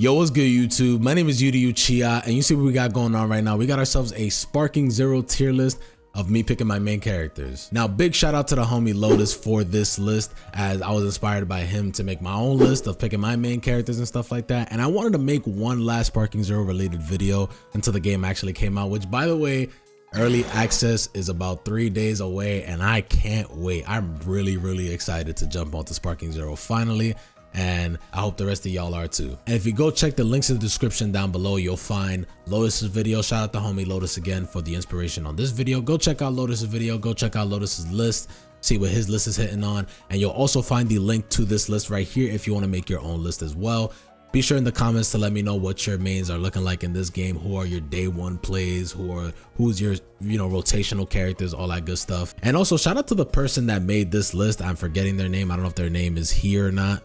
Yo, what's good, YouTube? My name is Yu Chia, and you see what we got going on right now. We got ourselves a Sparking Zero tier list of me picking my main characters. Now, big shout out to the homie Lotus for this list, as I was inspired by him to make my own list of picking my main characters and stuff like that. And I wanted to make one last Sparking Zero related video until the game actually came out, which, by the way, early access is about 3 days away, and I can't wait. I'm really excited to jump onto Sparking Zero finally, and I hope the rest of y'all are too. And if you go check the links in the description down below, you'll find Lotus's video. Shout out to homie Lotus again for the inspiration on this video. Go check out Lotus's video, go check out Lotus's list, see what his list is hitting on, and you'll also find the link to this list right here if you want to make your own list as well. Be sure in the comments to let me know what your mains are looking like in this game. Who are your day one plays? Who's your rotational characters? All that good stuff. And also shout out to the person that made this list. I'm forgetting their name. I don't know if their name is here or not.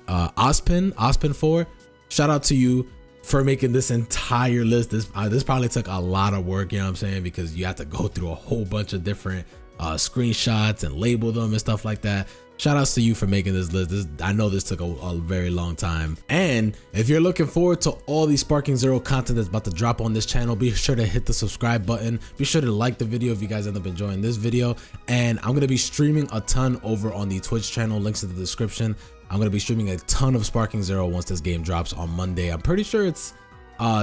Ospin4. Shout out to you for making this entire list. This probably took a lot of work. You know what I'm saying? Because you have to go through a whole bunch of different screenshots and label them and stuff like that. Shout outs to you for making this list. I know this took a very long time. And if you're looking forward to all these Sparking Zero content that's about to drop on this channel, be sure to hit the subscribe button. Be sure to like the video if you guys end up enjoying this video. And I'm going to be streaming a ton over on the Twitch channel. Links in the description. I'm going to be streaming a ton of Sparking Zero once this game drops on Monday. I'm pretty sure it's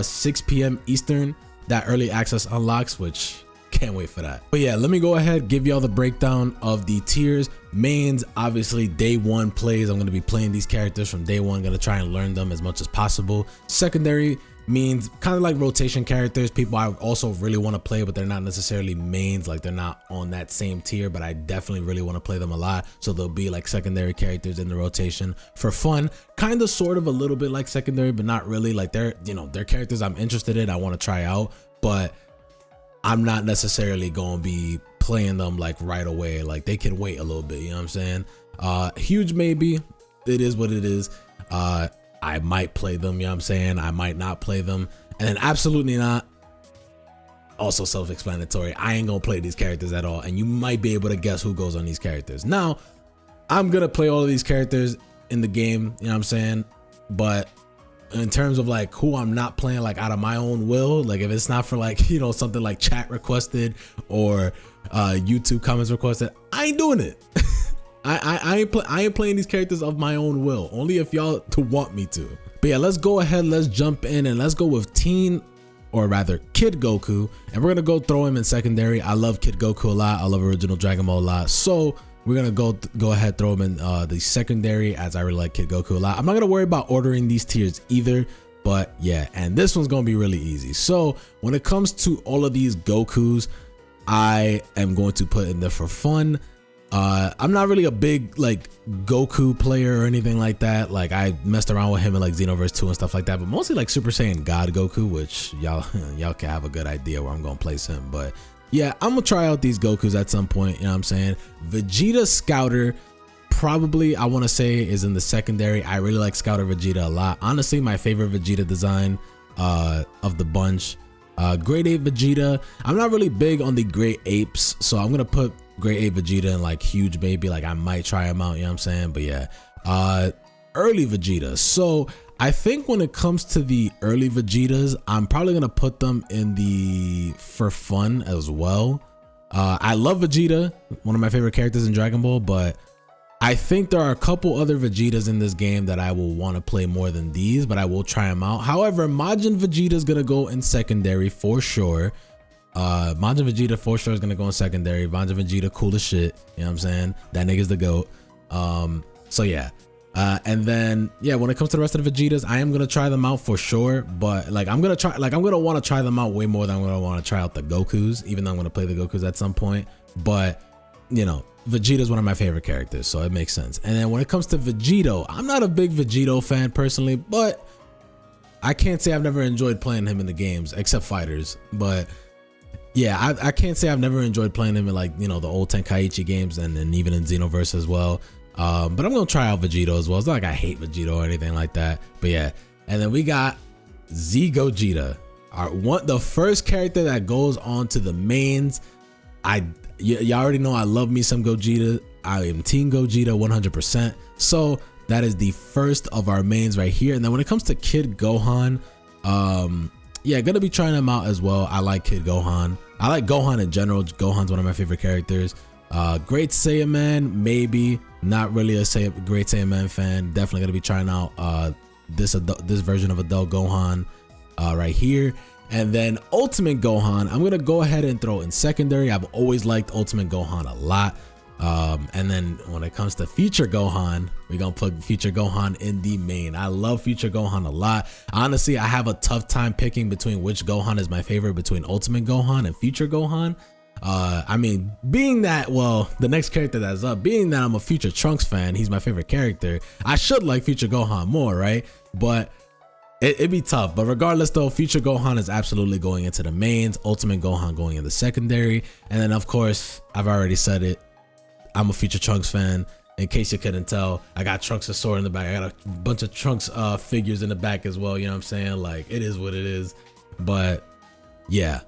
6 p.m. Eastern that early access unlocks, which can't wait for that. But yeah, let me go ahead, give y'all the breakdown of the tiers. Mains, obviously day one plays. I'm going to be playing these characters from day one, going to try and learn them as much as possible. Secondary means kind of like rotation characters, people I also really want to play, but they're not necessarily mains, like they're not on that same tier, but I definitely really want to play them a lot. So they'll be like secondary characters in the rotation for fun, kind of sort of a little bit like secondary, but not really. Like they're characters I'm interested in, I want to try out, but I'm not necessarily going to be playing them like right away. Like they can wait a little bit, you know what I'm saying? Huge maybe, it is what it is. I might play them, you know what I'm saying? I might not play them. And then absolutely not, also self-explanatory, I ain't gonna play these characters at all, and you might be able to guess who goes on these characters. Now, I'm gonna play all of these characters in the game, you know what I'm saying? But in terms of like who I'm not playing like out of my own will, like if it's not for like, something like chat requested or YouTube comments requested, I ain't doing it. I ain't playing these characters of my own will, only if y'all to want me to. But yeah, let's go ahead, let's jump in, and let's go with Kid Goku, and we're gonna go throw him in secondary. I love Kid Goku a lot. I love original Dragon Ball a lot, so we're gonna go ahead, throw him in the secondary, as I really like Kid Goku a lot. I'm not gonna worry about ordering these tiers either, but yeah, and this one's gonna be really easy. So when it comes to all of these Gokus, I am going to put in there for fun. I'm not really a big like Goku player or anything like that. Like I messed around with him in like Xenoverse 2 and stuff like that, but mostly like Super Saiyan God Goku, which y'all can have a good idea where I'm gonna place him. But yeah, I'm gonna try out these Gokus at some point, you know what I'm saying? Vegeta Scouter, probably I want to say is in the secondary. I really like Scouter Vegeta a lot. Honestly, my favorite Vegeta design of the bunch. Grade 8 Vegeta, I'm not really big on the Great Apes, so I'm gonna put Grade 8 Vegeta in like huge baby. Like I might try him out, you know what I'm saying? But yeah, early Vegeta. So I think when it comes to the early Vegetas, I'm probably gonna put them in the for fun as well. I love Vegeta, one of my favorite characters in Dragon Ball, but I think there are a couple other Vegetas in this game that I will want to play more than these, but I will try them out. However, Majin Vegeta is gonna go in secondary for sure. Majin Vegeta for sure is gonna go in secondary. Majin Vegeta, cool as shit, you know what I'm saying? That nigga's the GOAT. So yeah. And then yeah, when it comes to the rest of the Vegetas, I am gonna try them out for sure, but like I'm gonna want to try them out way more than I'm gonna want to try out the Gokus, even though I'm gonna play the Gokus at some point. But Vegeta is one of my favorite characters, so it makes sense. And then when it comes to Vegito, I'm not a big Vegito fan personally, but I can't say I've never enjoyed playing him in the games except fighters. But yeah, I can't say I've never enjoyed playing him in like the old Tenkaichi games and even in Xenoverse as well. But I'm gonna try out Vegito as well. It's not like I hate Vegito or anything like that, but yeah. And then we got Z Gogeta, the first character that goes on to the mains. Y'all already know I love me some Gogeta. I am Team Gogeta 100%. So that is the first of our mains right here. And then when it comes to Kid Gohan, yeah, gonna be trying him out as well. I like Kid Gohan. I like Gohan in general. Gohan's one of my favorite characters. Great Saiyaman, maybe. Not really a Great Saiyaman fan. Definitely gonna be trying out this version of adult Gohan right here. And then Ultimate Gohan, I'm gonna go ahead and throw in secondary. I've always liked Ultimate Gohan a lot. And then when it comes to Future Gohan, we're gonna put Future Gohan in the main. I love Future Gohan a lot. Honestly, I have a tough time picking between which Gohan is my favorite between Ultimate Gohan and Future Gohan. I mean, being that, well, the next character that's up, being that I'm a Future Trunks fan, he's my favorite character, I should like Future Gohan more, right? But it'd be tough. But regardless though, Future Gohan is absolutely going into the mains, Ultimate Gohan going in the secondary. And then of course, I've already said it, I'm a Future Trunks fan. In case you couldn't tell, I got Trunks' sword in the back. I got a bunch of Trunks figures in the back as well. You know what I'm saying? Like, it is what it is. But yeah,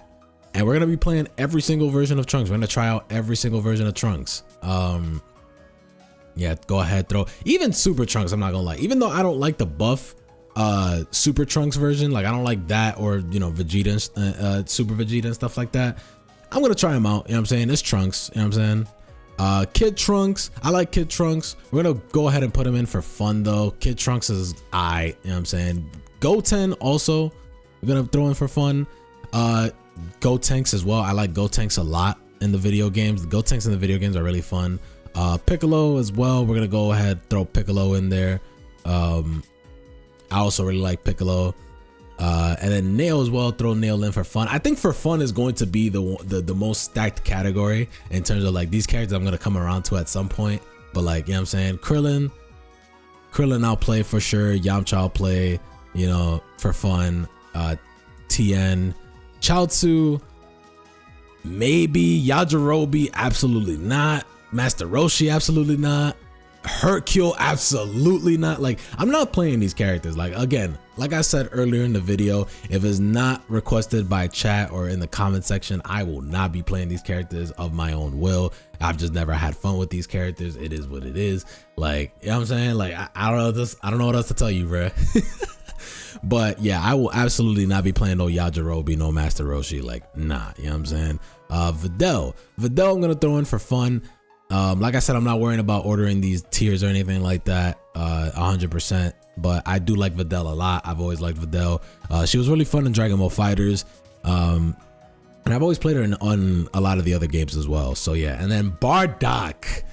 and we're gonna be playing every single version of Trunks. We're gonna try out every single version of Trunks. Yeah, go ahead, throw even Super Trunks. I'm not gonna lie, even though I don't like the buff Super Trunks version, like I don't like that, or you know, Vegeta, Super Vegeta and stuff like that. I'm gonna try them out. You know what I'm saying? It's Trunks. You know what I'm saying? Kid Trunks, I like Kid Trunks. We're gonna go ahead and put him in for fun though. Kid Trunks is you know what I'm saying? Goten also, we're gonna throw in for fun. Gotenks as well. I like Gotenks a lot in the video games. The Gotenks in the video games are really fun. Piccolo as well. We're gonna go ahead, throw Piccolo in there. I also really like Piccolo. And then Nail as well, throw Nail in for fun. I think for fun is going to be the most stacked category in terms of like these characters I'm gonna come around to at some point. But like, you know what I'm saying? Krillin I'll play for sure. Yamcha I'll play, you know, for fun. Tien, Chaozu, maybe. Yajirobe, absolutely not. Master Roshi, absolutely not. Hercule, absolutely not. Like, I'm not playing these characters. Like, again, like I said earlier in the video, if it's not requested by chat or in the comment section, I will not be playing these characters of my own will. I've just never had fun with these characters. It is what it is. Like, you know what I'm saying? Like, I don't know this. I don't know what else to tell you, bro. But yeah, I will absolutely not be playing no Yajirobe, no Master Roshi. Like, nah, you know what I'm saying? Videl I'm gonna throw in for fun. Like I said, I'm not worrying about ordering these tiers or anything like that 100%, but I do like Videl a lot. I've always liked Videl. She was really fun in Dragon Ball FighterZ, and I've always played her on a lot of the other games as well. So yeah, and then Bardock,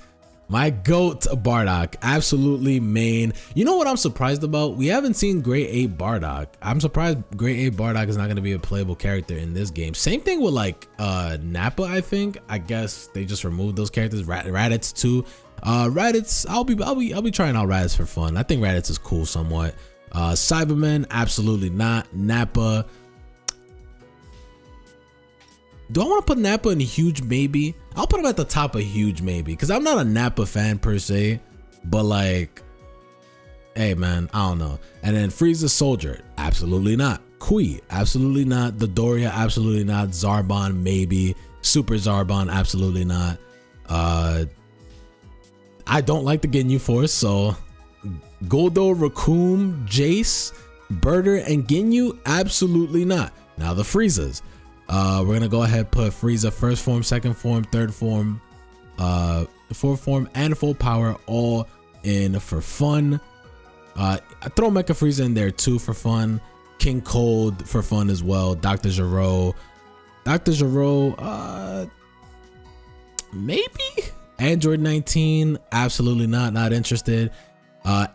my goat Bardock, absolutely main. You know what I'm surprised about? We haven't seen Grade 8 Bardock. I'm surprised Grade 8 Bardock is not going to be a playable character in this game. Same thing with like Nappa, I think. I guess they just removed those characters. Raditz too. Raditz, I'll be trying out Raditz for fun. I think Raditz is cool somewhat. Cyberman, absolutely not. Nappa. Do I want to put Nappa in huge maybe? I'll put him at the top of huge maybe, because I'm not a Nappa fan per se, but like, hey man, I don't know. And then Frieza Soldier, absolutely not. Kui, absolutely not. Dodoria, absolutely not. Zarbon, maybe. Super Zarbon, absolutely not. I don't like the Ginyu Force, so Goldo, Raccoon, Jace, Birder, and Ginyu, absolutely not. Now the Friezas. We're gonna go ahead and put Frieza first form, second form, third form, fourth form, and full power all in for fun. I throw Mecha Frieza in there too for fun. King Cold for fun as well. Dr. Gero, maybe. Android 19, absolutely not interested.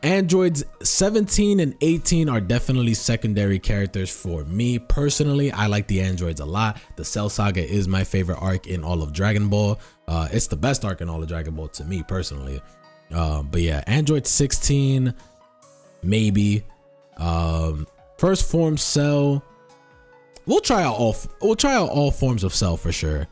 Androids 17 and 18 are definitely secondary characters for me personally. I like the androids a lot. The Cell Saga is my favorite arc in all of Dragon Ball. It's the best arc in all of Dragon Ball to me personally. But yeah, Android 16, maybe. First form Cell. We'll try out all forms of Cell for sure.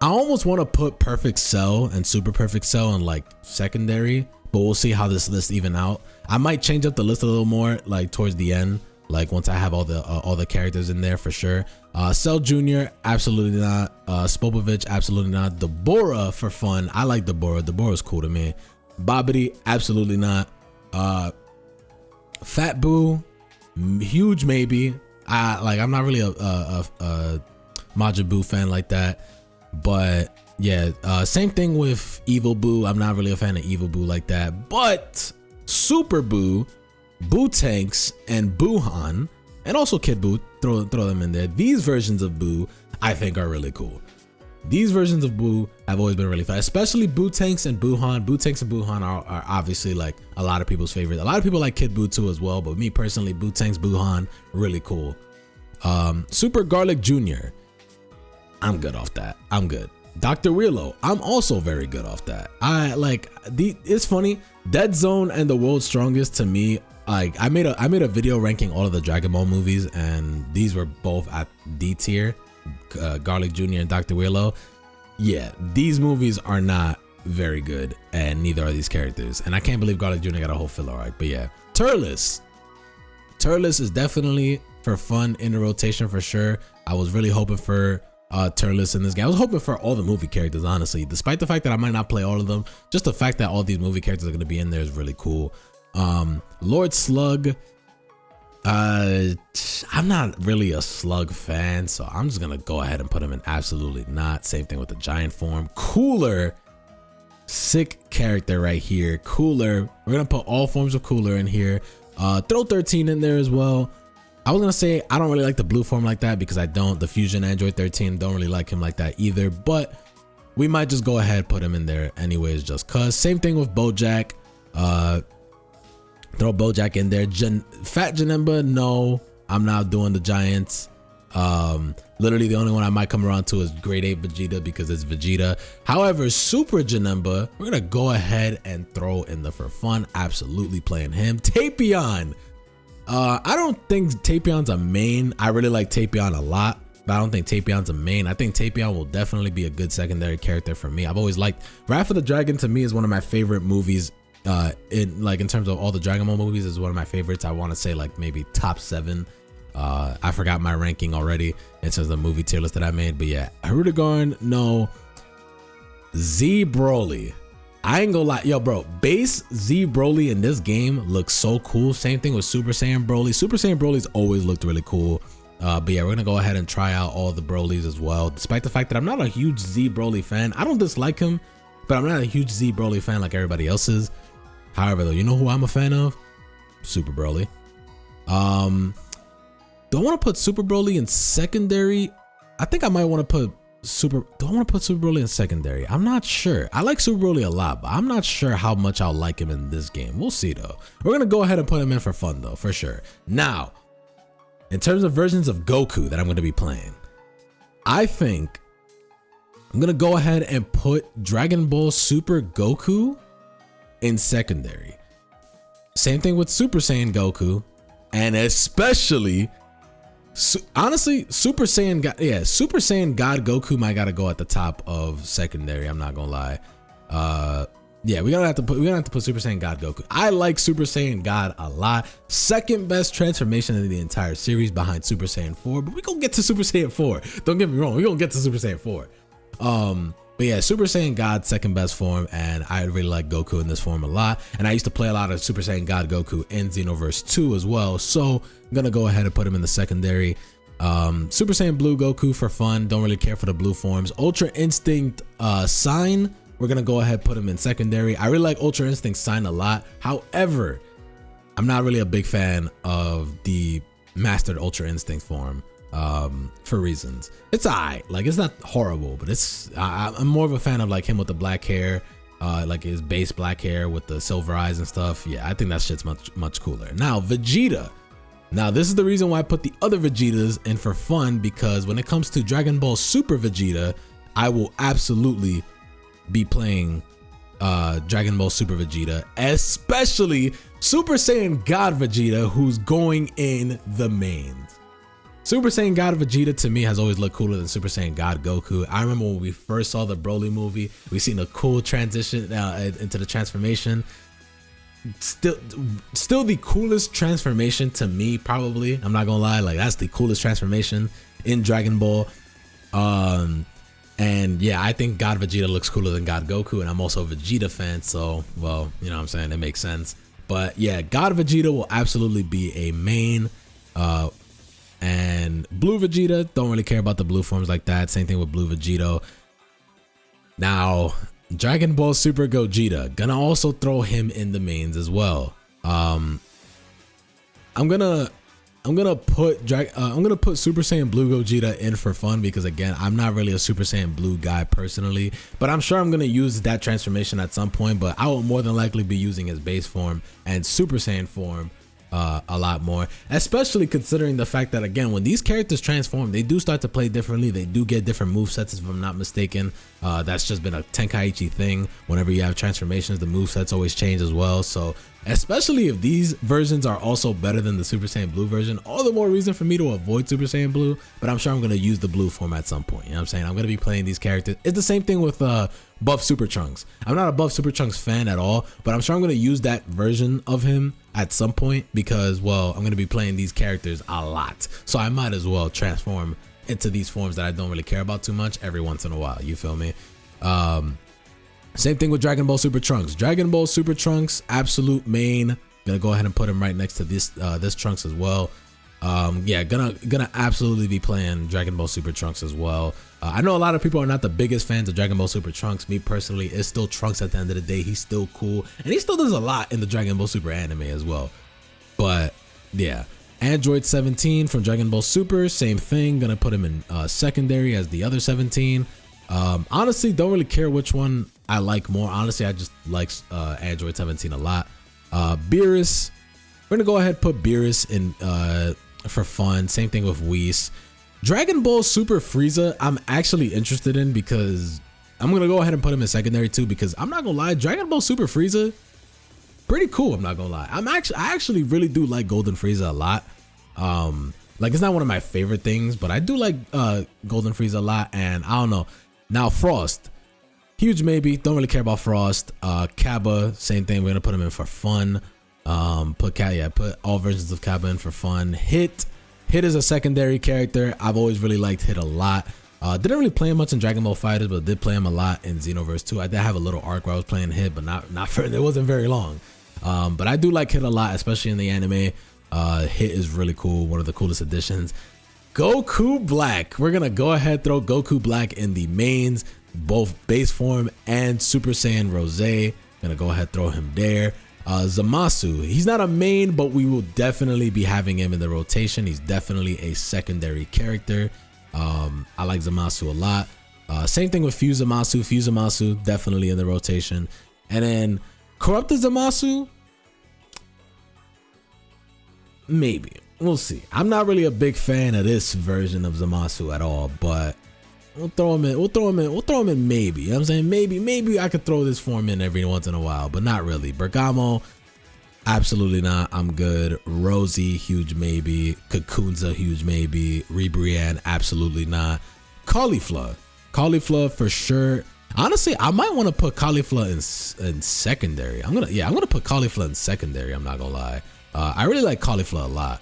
I almost want to put Perfect Cell and Super Perfect Cell in like secondary, but we'll see how this list even out. I might change up the list a little more like towards the end, like once I have all the characters in there for sure. Cell Jr., absolutely not. Spopovich, absolutely not. Deborah for fun. I like Deborah. Deborah's cool to me. Babidi, absolutely not. Fat Boo, huge maybe. I'm not really a Majin Buu fan like that, but yeah, same thing with Evil Boo. I'm not really a fan of Evil Boo like that, but Super Boo, Boo Tanks, and Buuhan, and also Kid Buu, throw them in there. These versions of Boo I think are really cool. These versions of Boo have always been really fun, especially Boo Tanks and Buuhan. Boo Tanks and Buuhan are obviously like a lot of people's favorites. A lot of people like Kid Buu too as well, but me personally, Boo Tanks, Buuhan, really cool. Super Garlic Jr., I'm good off that. I'm good. Dr. Willow, I'm also very good off that. It's funny, Dead Zone and The World's Strongest to me, like I made a video ranking all of the Dragon Ball movies, and these were both at D tier. Garlic Jr. and Dr. Willow, yeah, these movies are not very good, and neither are these characters. And I can't believe Garlic Jr. got a whole filler arc. But yeah, Turles is definitely for fun in the rotation for sure. I was really hoping for Turles in this game. I was hoping for all the movie characters, honestly, despite the fact that I might not play all of them. Just the fact that all these movie characters are going to be in there is really cool. Lord Slug, I'm not really a Slug fan, so I'm just gonna go ahead and put him in absolutely not. Same thing with the giant form. Cooler, sick character right here. Cooler, we're gonna put all forms of Cooler in here. Throw 13 in there as well. I was gonna say I don't really like the blue form like that because the Fusion Android 13, don't really like him like that either, but we might just go ahead put him in there anyways just cause. Same thing with Bojack. Throw Bojack in there. Fat Janemba, no, I'm not doing the Giants. Literally the only one I might come around to is grade 8 Vegeta because it's Vegeta. However, Super Janemba, we're gonna go ahead and throw in the for fun, absolutely playing him. Tapion, I don't think Tapion's a main. I really like Tapion a lot, but I don't think Tapion's a main. I think Tapion will definitely be a good secondary character for me. I've always liked Wrath of the Dragon. To me is one of my favorite movies. In terms of all the Dragon Ball movies, is one of my favorites. I want to say like maybe top 7. I forgot my ranking already in terms of the movie tier list that I made, but yeah, Hirudegarn, no. Z Broly, I ain't gonna lie, yo bro, base Z Broly in this game looks so cool. Same thing with Super Saiyan Broly. Super Saiyan Broly's always looked really cool. But yeah, we're gonna go ahead and try out all the Brolys as well, despite the fact that I'm not a huge Z Broly fan. I don't dislike him, but I'm not a huge Z Broly fan like everybody else is. However, though, you know who I'm a fan of? Super Broly. Do I want to put Super Broly in secondary? I think I might want to put do I want to put Super Broly in secondary? I'm not sure. I like Super Broly a lot, but I'm not sure how much I'll like him in this game. We'll see though. We're gonna go ahead and put him in for fun though, for sure. Now, in terms of versions of Goku that I'm gonna be playing, I think I'm gonna go ahead and put Dragon Ball Super Goku in secondary. Same thing with Super Saiyan Goku, and especially honestly Super Saiyan God. Yeah, Super Saiyan God Goku might gotta go at the top of secondary. I'm not gonna lie. Yeah, we're gonna have to put Super Saiyan God Goku. I like Super Saiyan God a lot. Second best transformation in the entire series behind Super Saiyan 4, but we gonna get to Super Saiyan 4. Don't get me wrong, we gonna get to Super Saiyan 4. But yeah, Super Saiyan God, second best form, and I really like Goku in this form a lot. And I used to play a lot of Super Saiyan God Goku in Xenoverse 2 as well, so I'm gonna go ahead and put him in the secondary. Super Saiyan Blue Goku for fun, don't really care for the blue forms. Ultra Instinct Sign, we're gonna go ahead and put him in secondary. I really like Ultra Instinct Sign a lot. However, I'm not really a big fan of the Mastered Ultra Instinct form. For reasons. It's alright, like it's not horrible, but I'm more of a fan of like him with the black hair, like his base black hair with the silver eyes and stuff. Yeah, I think that shit's much cooler. Now Vegeta. Now this is the reason why I put the other Vegetas in for fun, because when it comes to Dragon Ball Super Vegeta, I will absolutely be playing Dragon Ball Super Vegeta, especially Super Saiyan God Vegeta, who's going in the mains. Super Saiyan God Vegeta to me has always looked cooler than Super Saiyan God Goku. I remember when we first saw the Broly movie, we seen a cool transition into the transformation. Still the coolest transformation to me, probably. I'm not gonna lie, like that's the coolest transformation in Dragon Ball. And yeah, I think God Vegeta looks cooler than God Goku, and I'm also a Vegeta fan, so well, you know what I'm saying, it makes sense. But yeah, God Vegeta will absolutely be a main. And Blue Vegeta, don't really care about the blue forms like that. Same thing with Blue Vegito. Now, Dragon Ball Super Gogeta, gonna also throw him in the mains as well. I'm gonna put Super Saiyan Blue Gogeta in for fun because again, I'm not really a Super Saiyan Blue guy personally, but I'm sure I'm gonna use that transformation at some point. But I will more than likely be using his base form and Super Saiyan form a lot more, especially considering the fact that again, when these characters transform, they do start to play differently. They do get different movesets, if I'm not mistaken. That's just been a Tenkaichi thing. Whenever you have transformations, the movesets always change as well. So especially if these versions are also better than the Super Saiyan Blue version, all the more reason for me to avoid Super Saiyan Blue. But I'm sure I'm going to use the blue form at some point. You know what I'm saying? I'm going to be playing these characters. It's the same thing with Buff Super Trunks. I'm not a Buff Super Trunks fan at all, but I'm sure I'm going to use that version of him at some point because, well, I'm going to be playing these characters a lot. So I might as well transform into these forms that I don't really care about too much every once in a while. You feel me? Same thing with Dragon Ball Super Trunks. Dragon Ball Super Trunks, absolute main. Gonna go ahead and put him right next to this Trunks as well. Yeah, gonna absolutely be playing Dragon Ball Super Trunks as well. I know a lot of people are not the biggest fans of Dragon Ball Super Trunks. Me personally, it's still Trunks at the end of the day. He's still cool, and he still does a lot in the Dragon Ball Super anime as well. But yeah, Android 17 from Dragon Ball Super, same thing. Gonna put him in secondary as the other 17. Honestly, don't really care which one I like more. Honestly, I just like Android 17 a lot. Beerus, we're gonna go ahead and put Beerus in for fun. Same thing with Whis. Dragon Ball Super Frieza, I'm actually interested in because I'm gonna go ahead and put him in secondary too, because I'm not gonna lie, Dragon Ball Super Frieza, pretty cool. I'm not gonna lie. I actually really do like Golden Frieza a lot. Like it's not one of my favorite things, but I do like Golden Frieza a lot. And I don't know. Now Frost, huge maybe. Don't really care about Frost. Kaba, same thing. We're gonna put him in for fun. Put all versions of Kaba in for fun. Hit is a secondary character. I've always really liked Hit a lot. Didn't really play him much in Dragon Ball Fighters, but did play him a lot in Xenoverse 2. I did have a little arc where I was playing Hit, but not for it wasn't very long. But I do like Hit a lot, especially in the anime. Hit is really cool, one of the coolest additions. Goku Black, we're gonna go ahead throw Goku Black in the mains, both base form and Super Saiyan Rose. Gonna go ahead throw him there. Zamasu, he's not a main, but we will definitely be having him in the rotation. He's definitely a secondary character. I like Zamasu a lot. Same thing with Fuse Zamasu definitely in the rotation. And then Corrupted Zamasu, maybe, we'll see. I'm not really a big fan of this version of Zamasu at all, but we'll throw him in maybe. You know what I'm saying? Maybe I could throw this form in every once in a while, but not really. Bergamo, absolutely not. I'm good. Rosie, huge maybe. Kakunza, huge maybe. Ribrianne, absolutely not. Caulifla for sure. Honestly, I might want to put Caulifla in secondary. I'm gonna put Caulifla in secondary. I'm not gonna lie. I really like Caulifla a lot.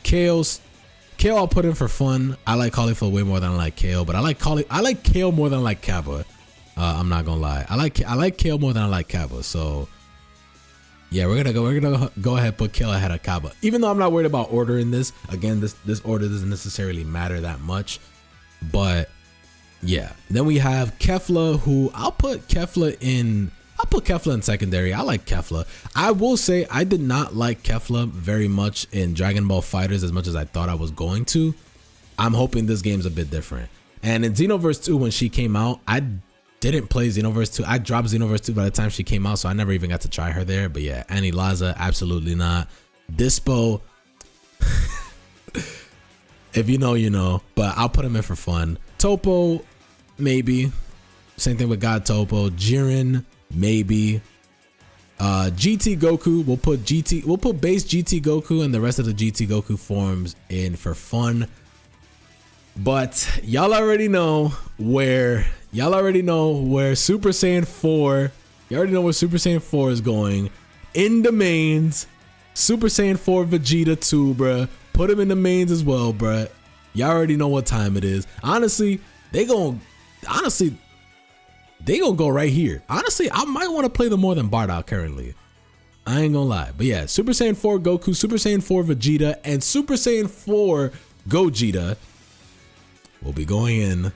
Kale I'll put in for fun. I like Caulifla way more than I like Kale, but I like Kale more than I like Kappa. I'm not gonna lie. I like Kale more than I like Kappa. So yeah, we're gonna go ahead and put Kale ahead of Kappa. Even though I'm not worried about order in this. Again, this order doesn't necessarily matter that much. But yeah. Then we have Kefla, who I'll put Kefla in secondary. I like Kefla. I will say I did not like Kefla very much in Dragon Ball Fighters as much as I thought I was going to. I'm hoping this game's a bit different. And in Xenoverse 2, when she came out, I didn't play Xenoverse 2. I dropped Xenoverse 2 by the time she came out, so I never even got to try her there. But yeah, Annie Laza, absolutely not. Dispo, if you know, you know. But I'll put him in for fun. Topo, maybe. Same thing with God Topo. Jiren, maybe. GT Goku, we'll put base GT Goku and the rest of the GT Goku forms in for fun. But y'all already know where Super Saiyan 4, you already know where Super Saiyan 4 is going. In the mains, Super Saiyan 4 Vegeta 2, bruh. Put him in the mains as well, bruh. Y'all already know what time it is. Honestly, they gonna honestly, they gonna go right here. Honestly, I might want to play them more than Bardock currently. I ain't gonna lie. But yeah, Super Saiyan 4 Goku, Super Saiyan 4 Vegeta, and Super Saiyan 4 Gogeta will be going in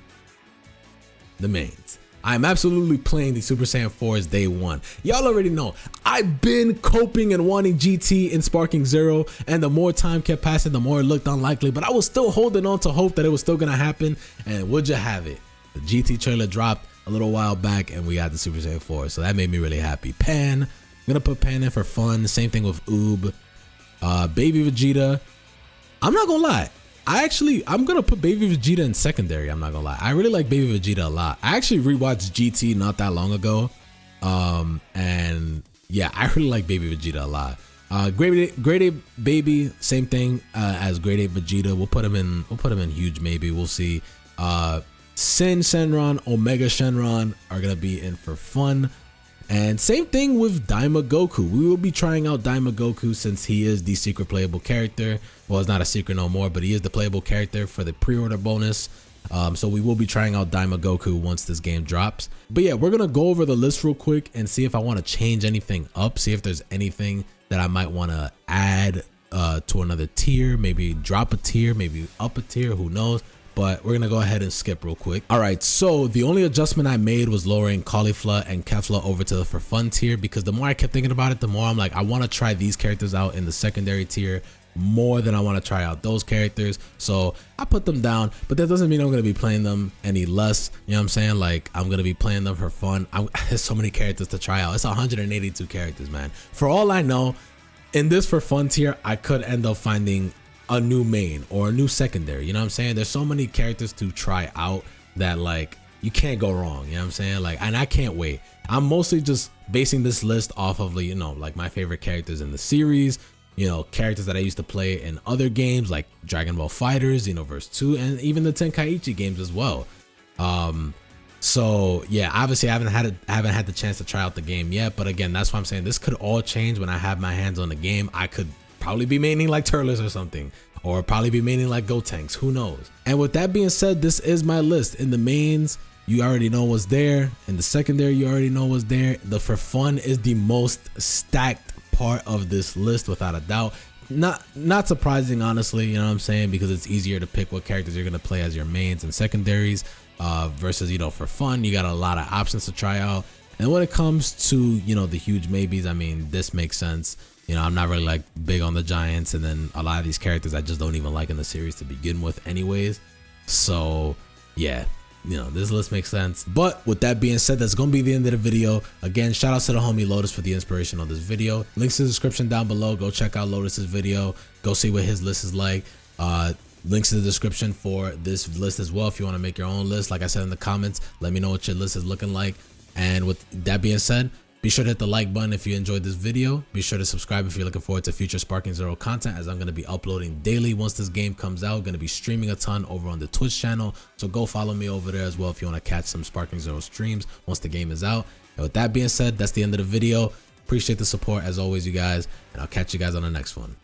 the mains. I'm absolutely playing the Super Saiyan 4s day one. Y'all already know, I've been coping and wanting GT in Sparking Zero, and the more time kept passing, the more it looked unlikely, but I was still holding on to hope that it was still gonna happen, and would you have it? The GT trailer dropped a little while back, and we got the Super Saiyan 4, so that made me really happy. Pan, I'm gonna put Pan in for fun, same thing with Oob. Baby Vegeta, I'm not gonna lie, I'm gonna put Baby Vegeta in secondary. I'm not gonna lie. I really like Baby Vegeta a lot. I actually rewatched GT not that long ago. And yeah, I really like Baby Vegeta a lot. Grade A Baby, same thing as Grade A Vegeta. We'll put him in huge maybe. We'll see. Sin Shenron, Omega Shenron are gonna be in for fun. And same thing with Daima Goku. We will be trying out Daima Goku since he is the secret playable character. Well, it's not a secret no more, but he is the playable character for the pre-order bonus. So we will be trying out Daima Goku once this game drops. But yeah, we're gonna go over the list real quick and see if I want to change anything up, see if there's anything that I might want to add to another tier, maybe drop a tier, maybe up a tier, who knows. But we're gonna go ahead and skip real quick. All right, so the only adjustment I made was lowering Caulifla and Kefla over to the for fun tier, because the more I kept thinking about it, the more I'm like, I want to try these characters out in the secondary tier more than I want to try out those characters. So I put them down, but that doesn't mean I'm gonna be playing them any less. You know what I'm saying? Like, I'm gonna be playing them for fun. There's so many characters to try out. It's 182 characters, man. For all I know, in this for fun tier, I could end up finding a new main or a new secondary. You know what I'm saying? There's so many characters to try out that, like, you can't go wrong. You know what I'm saying? Like, and I can't wait. I'm mostly just basing this list off of, you know, like my favorite characters in the series, you know, characters that I used to play in other games like Dragon Ball Fighters, Xenoverse 2, and even the Tenkaichi games as well. So yeah, obviously I haven't had the chance to try out the game yet, but again, that's why I'm saying this could all change when I have my hands on the game. I could probably be maining like Turles or something, or probably be maining like Gotenks, who knows. And with that being said, this is my list. In the mains, you already know what's there. In the secondary, you already know what's there. The for fun is the most stacked part of this list without a doubt. Not surprising, honestly, you know what I'm saying, because it's easier to pick what characters you're gonna play as your mains and secondaries versus, you know, for fun, you got a lot of options to try out. And when it comes to, you know, the huge maybes, I mean, this makes sense. You know, I'm not really like big on the giants, and then a lot of these characters I just don't even like in the series to begin with anyways. So yeah, you know, this list makes sense. But with that being said, that's gonna be the end of the video. Again, shout out to the homie Lotus for the inspiration on this video. Links in the description down below. Go check out Lotus's video, go see what his list is like. Links in the description for this list as well if you want to make your own list. Like I said in the comments, let me know what your list is looking like. And with that being said, be sure to hit the like button if you enjoyed this video. Be sure to subscribe if you're looking forward to future Sparking Zero content, as I'm going to be uploading daily once this game comes out. Going to be streaming a ton over on the Twitch channel, so go follow me over there as well if you want to catch some Sparking Zero streams once the game is out. And with that being said, that's the end of the video. Appreciate the support as always, you guys, and I'll catch you guys on the next one.